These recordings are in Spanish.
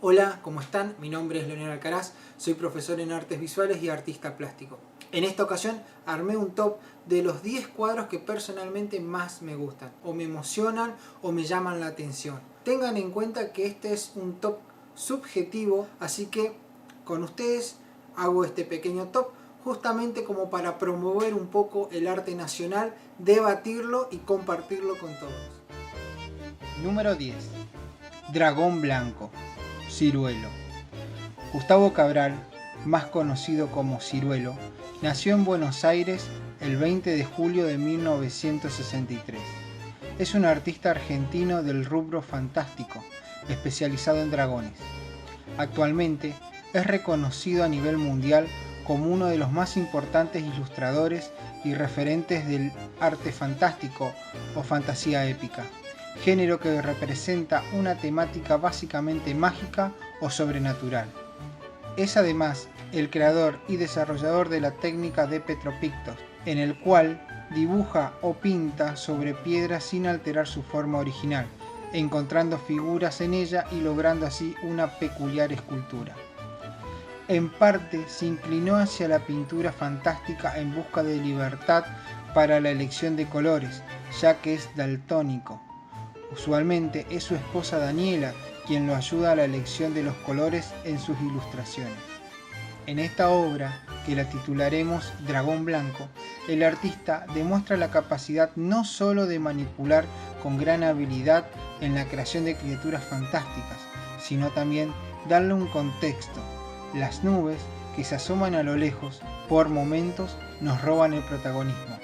Hola, ¿cómo están? Mi nombre es Leonel Alcaraz, soy profesor en artes visuales y artista plástico. En esta ocasión armé un top de los 10 cuadros que personalmente más me gustan, o me emocionan o me llaman la atención. Tengan en cuenta que este es un top subjetivo, así que con ustedes hago este pequeño top justamente como para promover un poco el arte nacional, debatirlo y compartirlo con todos. Número 10. Dragón Blanco, Ciruelo. Gustavo Cabral, más conocido como Ciruelo, nació en Buenos Aires el 20 de julio de 1963. Es un artista argentino del rubro fantástico, especializado en dragones. Actualmente es reconocido a nivel mundial como uno de los más importantes ilustradores y referentes del arte fantástico o fantasía épica, género que representa una temática básicamente mágica o sobrenatural. Es además el creador y desarrollador de la técnica de Petropictos, en el cual dibuja o pinta sobre piedra sin alterar su forma original, encontrando figuras en ella y logrando así una peculiar escultura. En parte se inclinó hacia la pintura fantástica en busca de libertad para la elección de colores, ya que es daltónico. Usualmente es su esposa Daniela quien lo ayuda a la elección de los colores en sus ilustraciones. En esta obra, que la titularemos Dragón Blanco, el artista demuestra la capacidad no solo de manipular con gran habilidad en la creación de criaturas fantásticas, sino también darle un contexto. Las nubes que se asoman a lo lejos, por momentos, nos roban el protagonismo.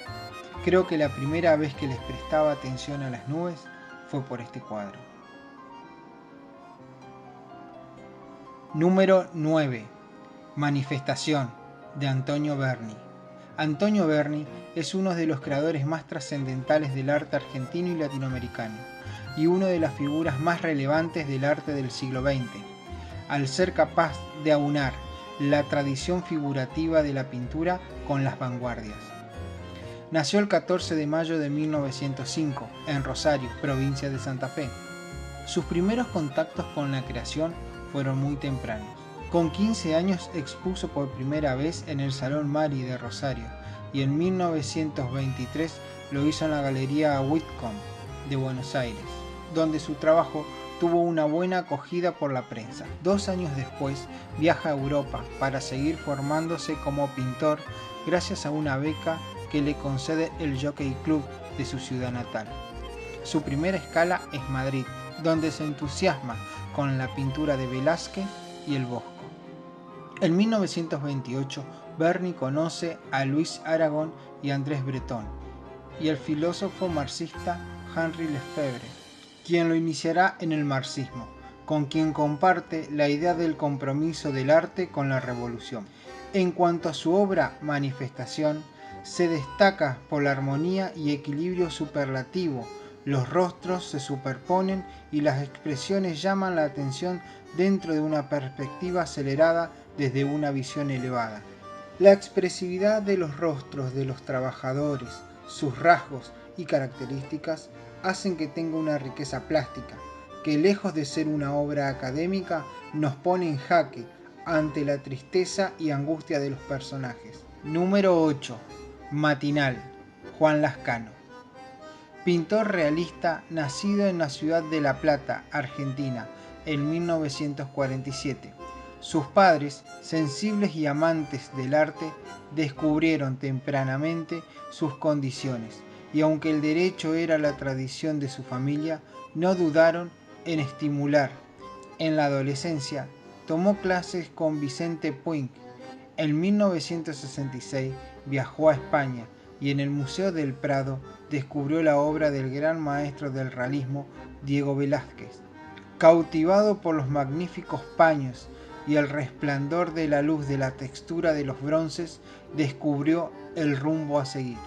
Creo que la primera vez que les prestaba atención a las nubes fue por este cuadro. Número 9. Manifestación, de Antonio Berni. Antonio Berni es uno de los creadores más trascendentales del arte argentino y latinoamericano, y una de las figuras más relevantes del arte del siglo XX, al ser capaz de aunar la tradición figurativa de la pintura con las vanguardias. Nació el 14 de mayo de 1905 en Rosario, provincia de Santa Fe. Sus primeros contactos con la creación fueron muy tempranos. Con 15 años expuso por primera vez en el Salón Mari de Rosario y en 1923 lo hizo en la Galería Whitcomb de Buenos Aires, donde su trabajo tuvo una buena acogida por la prensa. 2 años después viaja a Europa para seguir formándose como pintor gracias a una beca que le concede el Jockey Club de su ciudad natal. Su primera escala es Madrid, donde se entusiasma con la pintura de Velázquez y el Bosco. En 1928, Berni conoce a Louis Aragon y Andrés Breton, y el filósofo marxista Henri Lefebvre, quien lo iniciará en el marxismo, con quien comparte la idea del compromiso del arte con la revolución. En cuanto a su obra Manifestación, se destaca por la armonía y equilibrio superlativo. Los rostros se superponen y las expresiones llaman la atención dentro de una perspectiva acelerada desde una visión elevada. La expresividad de los rostros de los trabajadores, sus rasgos y características hacen que tenga una riqueza plástica, que lejos de ser una obra académica, nos pone en jaque ante la tristeza y angustia de los personajes. Número 8. Matinal, Juan Lascano. Pintor realista nacido en la ciudad de La Plata, Argentina, en 1947. Sus padres, sensibles y amantes del arte, descubrieron tempranamente sus condiciones, y aunque el derecho era la tradición de su familia, no dudaron en estimular. En la adolescencia, tomó clases con Vicente Puig. En 1966 viajó a España y en el Museo del Prado descubrió la obra del gran maestro del realismo, Diego Velázquez. Cautivado por los magníficos paños y el resplandor de la luz de la textura de los bronces, descubrió el rumbo a seguir.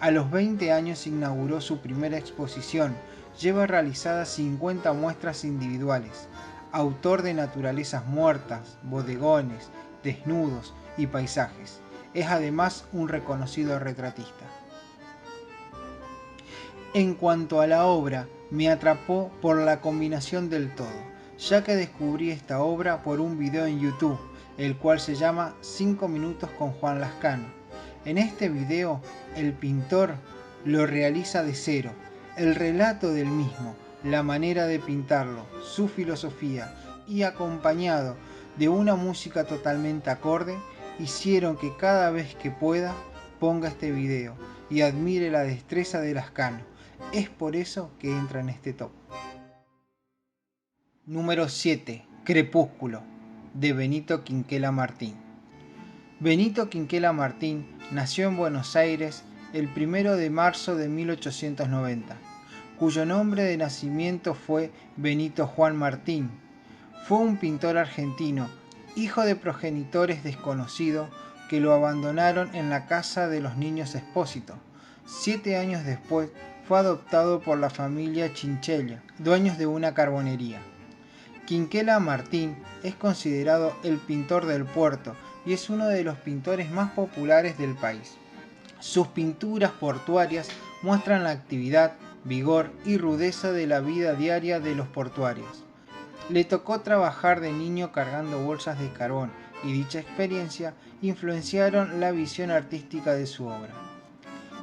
A los 20 años inauguró su primera exposición. Lleva realizadas 50 muestras individuales. Autor de naturalezas muertas, bodegones, desnudos y paisajes. Es además un reconocido retratista. En cuanto a la obra, me atrapó por la combinación del todo. ya que descubrí esta obra por un video en YouTube, el cual se llama 5 minutos con Juan Lascano. En este video, el pintor lo realiza de cero, el relato del mismo, la manera de pintarlo, su filosofía y acompañado de una música totalmente acorde, hicieron que cada vez que pueda ponga este video y admire la destreza de Lascano. Es por eso que entra en este top. Número 7. Crepúsculo, de Benito Quinquela Martín. Benito Quinquela Martín nació en Buenos Aires el 1 de marzo de 1890, cuyo nombre de nacimiento fue Benito Juan Martín. Fue un pintor argentino, hijo de progenitores desconocidos que lo abandonaron en la casa de los niños Espósito. 7 años después fue adoptado por la familia Chinchilla, dueños de una carbonería. Quinquela Martín es considerado el pintor del puerto y es uno de los pintores más populares del país. Sus pinturas portuarias muestran la actividad, vigor y rudeza de la vida diaria de los portuarios. Le tocó trabajar de niño cargando bolsas de carbón y dicha experiencia influenciaron la visión artística de su obra.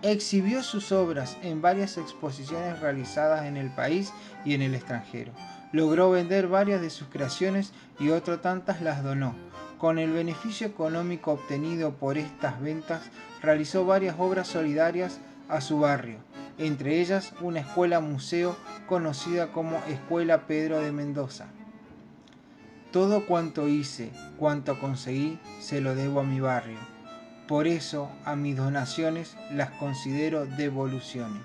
Exhibió sus obras en varias exposiciones realizadas en el país y en el extranjero. Logró vender varias de sus creaciones y otras tantas las donó. Con el beneficio económico obtenido por estas ventas, realizó varias obras solidarias a su barrio, entre ellas una escuela museo conocida como Escuela Pedro de Mendoza. Todo cuanto hice, cuanto conseguí, se lo debo a mi barrio. Por eso a mis donaciones las considero devoluciones.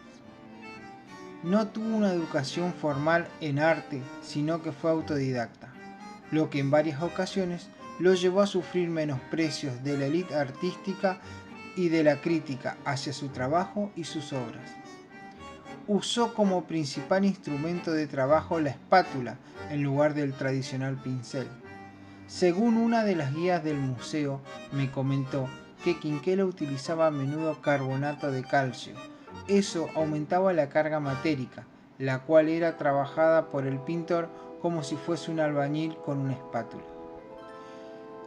No tuvo una educación formal en arte, sino que fue autodidacta, lo que en varias ocasiones lo llevó a sufrir menosprecios de la élite artística y de la crítica hacia su trabajo y sus obras. Usó como principal instrumento de trabajo la espátula en lugar del tradicional pincel. Según una de las guías del museo, me comentó que Quinquela utilizaba a menudo carbonato de calcio. Eso aumentaba la carga matérica, la cual era trabajada por el pintor como si fuese un albañil con una espátula.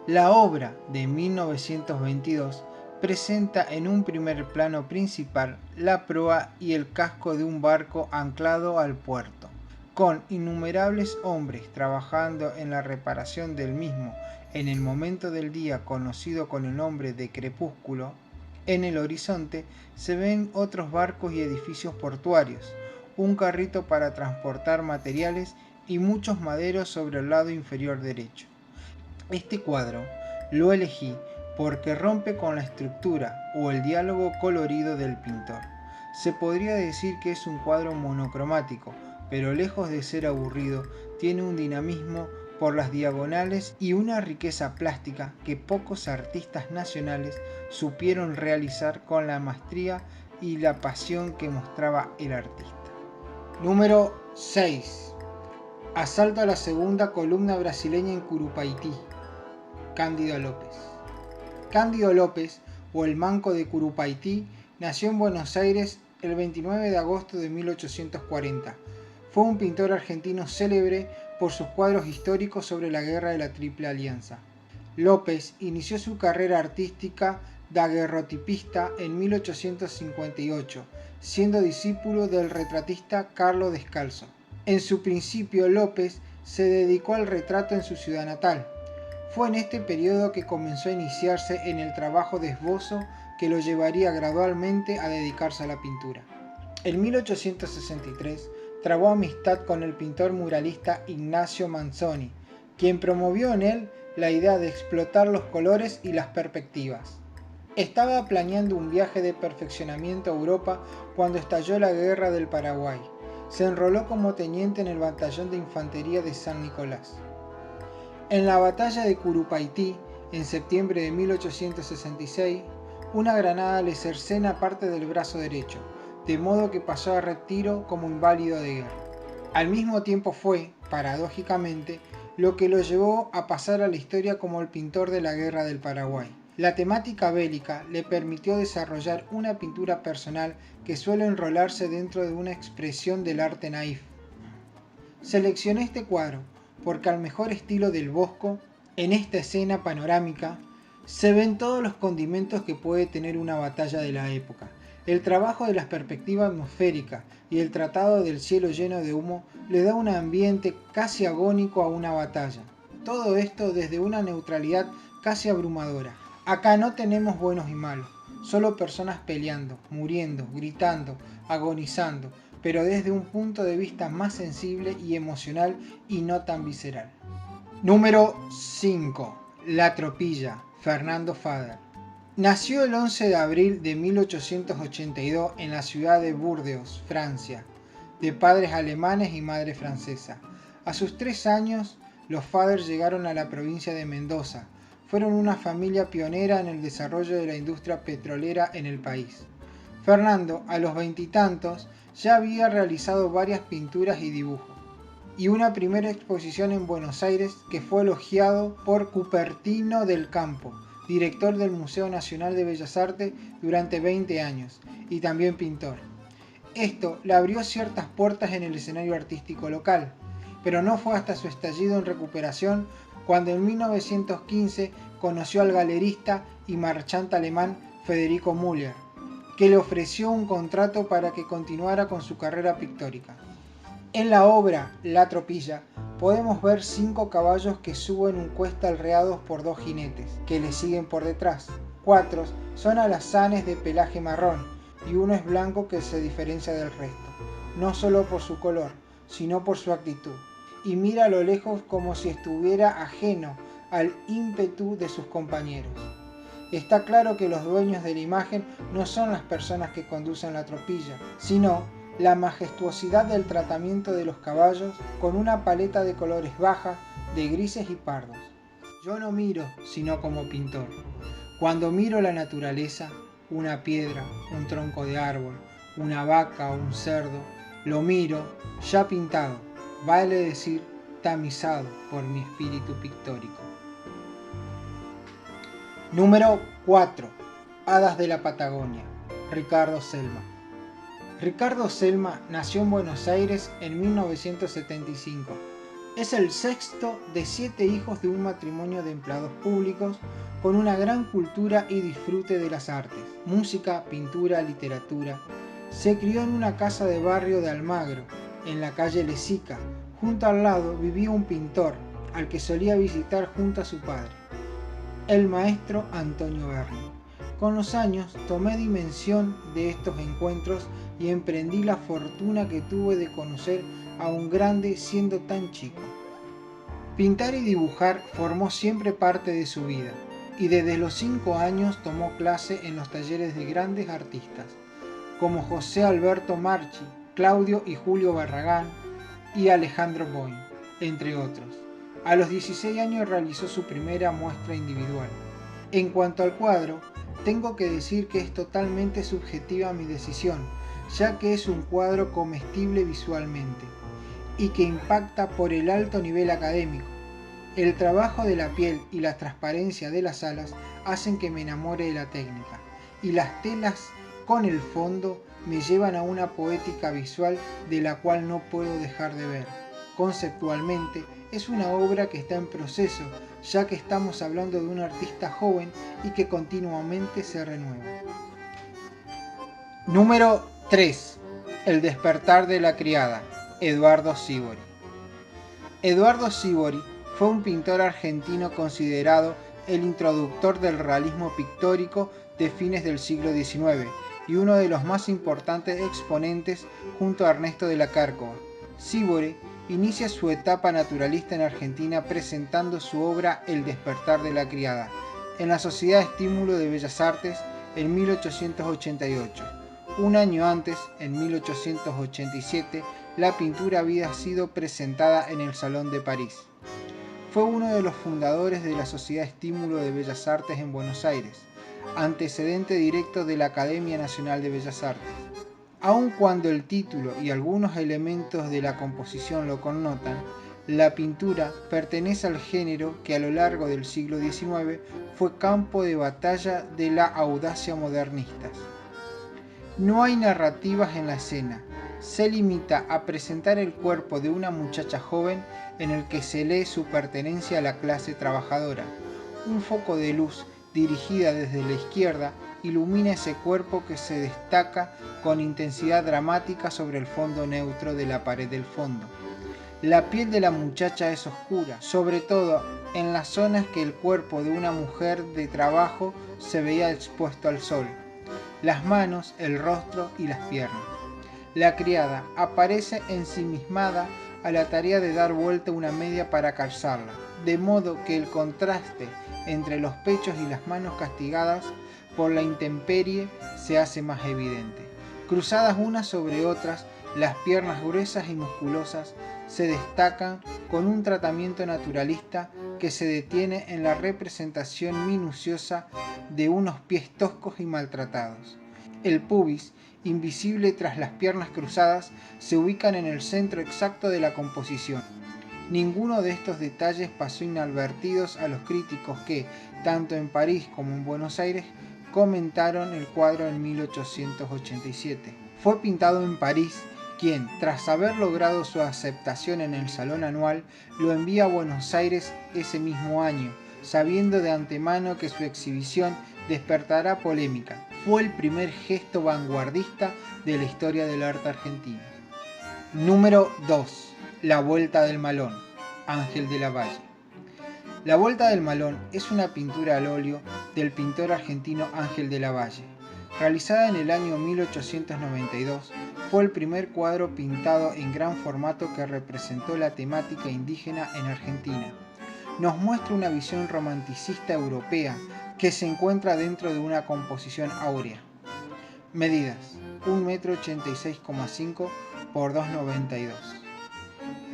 La obra de 1922 presenta en un primer plano principal la proa y el casco de un barco anclado al puerto, con innumerables hombres trabajando en la reparación del mismo en el momento del día conocido con el nombre de crepúsculo. En el horizonte se ven otros barcos y edificios portuarios, un carrito para transportar materiales y muchos maderos sobre el lado inferior derecho. Este cuadro lo elegí porque rompe con la estructura o el diálogo colorido del pintor. Se podría decir que es un cuadro monocromático, pero lejos de ser aburrido, tiene un dinamismo por las diagonales y una riqueza plástica que pocos artistas nacionales supieron realizar con la maestría y la pasión que mostraba el artista. Número 6. Asalto a la segunda columna brasileña en Curupaití. Cándido López. Cándido López, o el Manco de Curupaití, nació en Buenos Aires el 29 de agosto de 1840. Fue un pintor argentino célebre por sus cuadros históricos sobre la Guerra de la Triple Alianza. López inició su carrera artística daguerrotipista en 1858, siendo discípulo del retratista Carlo Descalzo. En su principio, López se dedicó al retrato en su ciudad natal. Fue en este periodo que comenzó a iniciarse en el trabajo de esbozo que lo llevaría gradualmente a dedicarse a la pintura. En 1863 trabó amistad con el pintor muralista Ignacio Manzoni, quien promovió en él la idea de explotar los colores y las perspectivas. Estaba planeando un viaje de perfeccionamiento a Europa cuando estalló la Guerra del Paraguay. Se enroló como teniente en el batallón de infantería de San Nicolás. En la batalla de Curupaití, en septiembre de 1866, una granada le cercena parte del brazo derecho, de modo que pasó a retiro como inválido de guerra. Al mismo tiempo fue, paradójicamente, lo que lo llevó a pasar a la historia como el pintor de la Guerra del Paraguay. La temática bélica le permitió desarrollar una pintura personal que suele enrolarse dentro de una expresión del arte naif. Seleccioné este cuadro porque al mejor estilo del Bosco, en esta escena panorámica, se ven todos los condimentos que puede tener una batalla de la época. El trabajo de la perspectiva atmosférica y el tratado del cielo lleno de humo le da un ambiente casi agónico a una batalla. Todo esto desde una neutralidad casi abrumadora. Acá no tenemos buenos y malos, solo personas peleando, muriendo, gritando, agonizando, pero desde un punto de vista más sensible y emocional y no tan visceral. Número 5. La Tropilla, Fernando Fader. Nació el 11 de abril de 1882 en la ciudad de Burdeos, Francia, de padres alemanes y madre francesa. A sus 3 años, los Fader llegaron a la provincia de Mendoza. Fueron una familia pionera en el desarrollo de la industria petrolera en el país. Fernando, a los 20 y tantos, ya había realizado varias pinturas y dibujos, y una primera exposición en Buenos Aires que fue elogiado por Cupertino del Campo, director del Museo Nacional de Bellas Artes durante 20 años, y también pintor. Esto le abrió ciertas puertas en el escenario artístico local, pero no fue hasta su estallido en recuperación cuando en 1915 conoció al galerista y marchante alemán Federico Müller, que le ofreció un contrato para que continuara con su carrera pictórica. En la obra La Tropilla podemos ver 5 caballos que suben un cuesta alreados por 2 jinetes, que le siguen por detrás. 4 son alazanes de pelaje marrón y uno es blanco que se diferencia del resto, no solo por su color, sino por su actitud, y mira a lo lejos como si estuviera ajeno al ímpetu de sus compañeros. Está claro que los dueños de la imagen no son las personas que conducen la tropilla, sino la majestuosidad del tratamiento de los caballos con una paleta de colores baja, de grises y pardos. Yo no miro sino como pintor. Cuando miro la naturaleza, una piedra, un tronco de árbol, una vaca o un cerdo, lo miro ya pintado, vale decir tamizado por mi espíritu pictórico. Número 4. Hadas de la Patagonia, Ricardo Selma. Ricardo Selma nació en Buenos Aires en 1975. Es el sexto de 7 hijos de un matrimonio de empleados públicos con una gran cultura y disfrute de las artes, música, pintura, literatura. Se crió en una casa de barrio de Almagro, en la calle Lesica. Junto al lado vivía un pintor, al que solía visitar junto a su padre, el maestro Antonio Berni. Con los años tomé dimensión de estos encuentros y emprendí la fortuna que tuve de conocer a un grande siendo tan chico. Pintar y dibujar formó siempre parte de su vida, y desde los 5 años tomó clase en los talleres de grandes artistas, como José Alberto Marchi, Claudio y Julio Barragán y Alejandro Boin, entre otros. A los 16 años realizó su primera muestra individual. En cuanto al cuadro, tengo que decir que es totalmente subjetiva mi decisión, ya que es un cuadro comestible visualmente y que impacta por el alto nivel académico. El trabajo de la piel y la transparencia de las alas hacen que me enamore de la técnica, y las telas con el fondo me llevan a una poética visual de la cual no puedo dejar de ver. Conceptualmente, es una obra que está en proceso, ya que estamos hablando de un artista joven y que continuamente se renueva. Número 3. El despertar de la criada, Eduardo Sívori. Eduardo Sívori fue un pintor argentino considerado el introductor del realismo pictórico de fines del siglo XIX y uno de los más importantes exponentes junto a Ernesto de la Cárcova. Sívori inicia su etapa naturalista en Argentina presentando su obra El despertar de la criada en la Sociedad Estímulo de Bellas Artes en 1888. Un año antes, en 1887, la pintura había sido presentada en el Salón de París. Fue uno de los fundadores de la Sociedad Estímulo de Bellas Artes en Buenos Aires, antecedente directo de la Academia Nacional de Bellas Artes. Aun cuando el título y algunos elementos de la composición lo connotan, la pintura pertenece al género que a lo largo del siglo XIX fue campo de batalla de la audacia modernistas. No hay narrativas en la escena, se limita a presentar el cuerpo de una muchacha joven en el que se lee su pertenencia a la clase trabajadora. Un foco de luz dirigida desde la izquierda ilumina ese cuerpo que se destaca con intensidad dramática sobre el fondo neutro de la pared del fondo. La piel de la muchacha es oscura, sobre todo en las zonas que el cuerpo de una mujer de trabajo se veía expuesto al sol. Las manos, el rostro y las piernas. La criada aparece ensimismada a la tarea de dar vuelta una media para calzarla, de modo que el contraste entre los pechos y las manos castigadas por la intemperie se hace más evidente. Cruzadas unas sobre otras, las piernas gruesas y musculosas se destacan con un tratamiento naturalista que se detiene en la representación minuciosa de unos pies toscos y maltratados. El pubis, invisible tras las piernas cruzadas, se ubican en el centro exacto de la composición. Ninguno de estos detalles pasó inadvertidos a los críticos que, tanto en París como en Buenos Aires, comentaron el cuadro en 1887. Fue pintado en París, quien, tras haber logrado su aceptación en el Salón Anual, lo envía a Buenos Aires ese mismo año, sabiendo de antemano que su exhibición despertará polémica. Fue el primer gesto vanguardista de la historia del arte argentino. Número 2. La Vuelta del Malón, Ángel de la Valle. La Vuelta del Malón es una pintura al óleo del pintor argentino Ángel de la Valle. Realizada en el año 1892, fue el primer cuadro pintado en gran formato que representó la temática indígena en Argentina. Nos muestra una visión romanticista europea que se encuentra dentro de una composición áurea. Medidas: 1,86,5 m por 2,92 m.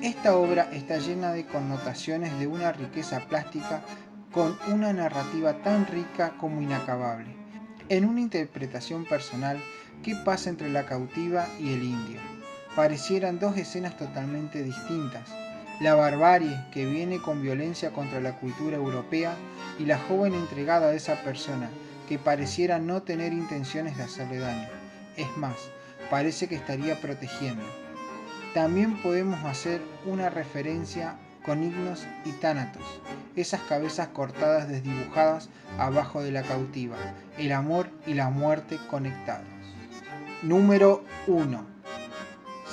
Esta obra está llena de connotaciones de una riqueza plástica con una narrativa tan rica como inacabable. En una interpretación personal, ¿qué pasa entre la cautiva y el indio? Parecieran dos escenas totalmente distintas. La barbarie que viene con violencia contra la cultura europea y la joven entregada a esa persona que pareciera no tener intenciones de hacerle daño. Es más, parece que estaría protegiendo. También podemos hacer una referencia con himnos y tánatos, esas cabezas cortadas desdibujadas abajo de la cautiva, el amor y la muerte conectados. Número 1.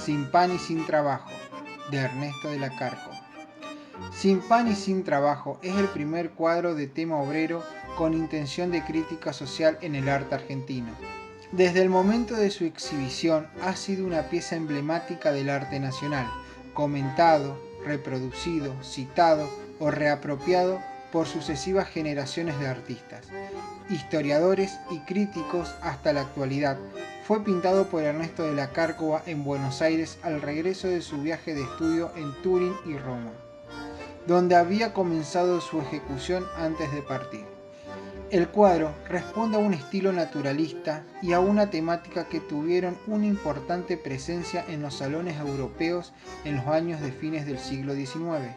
Sin pan y sin trabajo, de Ernesto de la Cárcova. Sin pan y sin trabajo es el primer cuadro de tema obrero con intención de crítica social en el arte argentino. Desde el momento de su exhibición ha sido una pieza emblemática del arte nacional, comentado, reproducido, citado o reapropiado por sucesivas generaciones de artistas, historiadores y críticos hasta la actualidad. Fue pintado por Ernesto de la Cárcova en Buenos Aires al regreso de su viaje de estudio en Turín y Roma, donde había comenzado su ejecución antes de partir. El cuadro responde a un estilo naturalista y a una temática que tuvieron una importante presencia en los salones europeos en los años de fines del siglo XIX.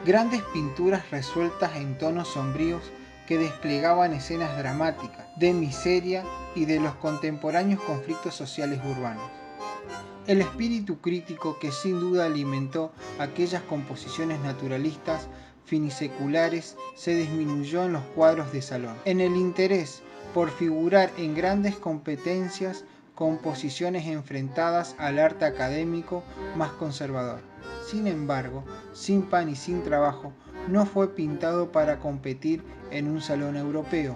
Grandes pinturas resueltas en tonos sombríos que desplegaban escenas dramáticas, de miseria y de los contemporáneos conflictos sociales urbanos. El espíritu crítico que sin duda alimentó aquellas composiciones naturalistas finiseculares se disminuyó en los cuadros de salón. En el interés por figurar en grandes competencias, composiciones enfrentadas al arte académico más conservador. Sin embargo, Sin pan y sin trabajo no fue pintado para competir en un salón europeo.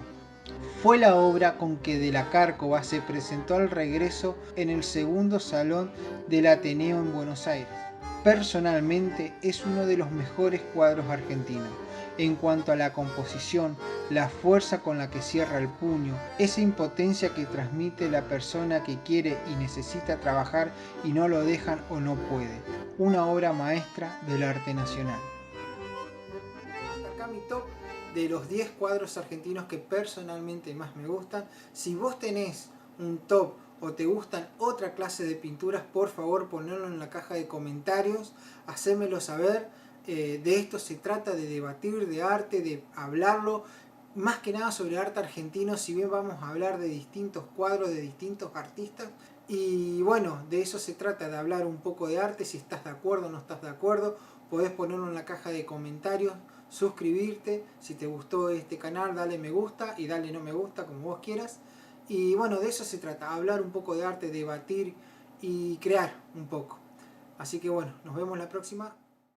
Fue la obra con que de la Cárcova se presentó al regreso en el segundo salón del Ateneo en Buenos Aires. Personalmente es uno de los mejores cuadros argentinos. En cuanto a la composición, la fuerza con la que cierra el puño, esa impotencia que transmite la persona que quiere y necesita trabajar y no lo dejan o no puede. Una obra maestra del arte nacional. Hasta acá mi top de los 10 cuadros argentinos que personalmente más me gustan. Si vos tenés un top o te gustan otra clase de pinturas, por favor ponedlo en la caja de comentarios, hacémelo saber. De esto se trata, de debatir de arte, de hablarlo, más que nada sobre arte argentino. Si bien vamos a hablar de distintos cuadros de distintos artistas, Y bueno, de eso se trata, de hablar un poco de arte. Si estás de acuerdo o no estás de acuerdo, podés ponerlo en la caja de comentarios, suscribirte. Si te gustó este canal, dale me gusta y dale no me gusta, como vos quieras. Y bueno, de eso se trata, hablar un poco de arte, debatir y crear un poco. Así que bueno, nos vemos la próxima.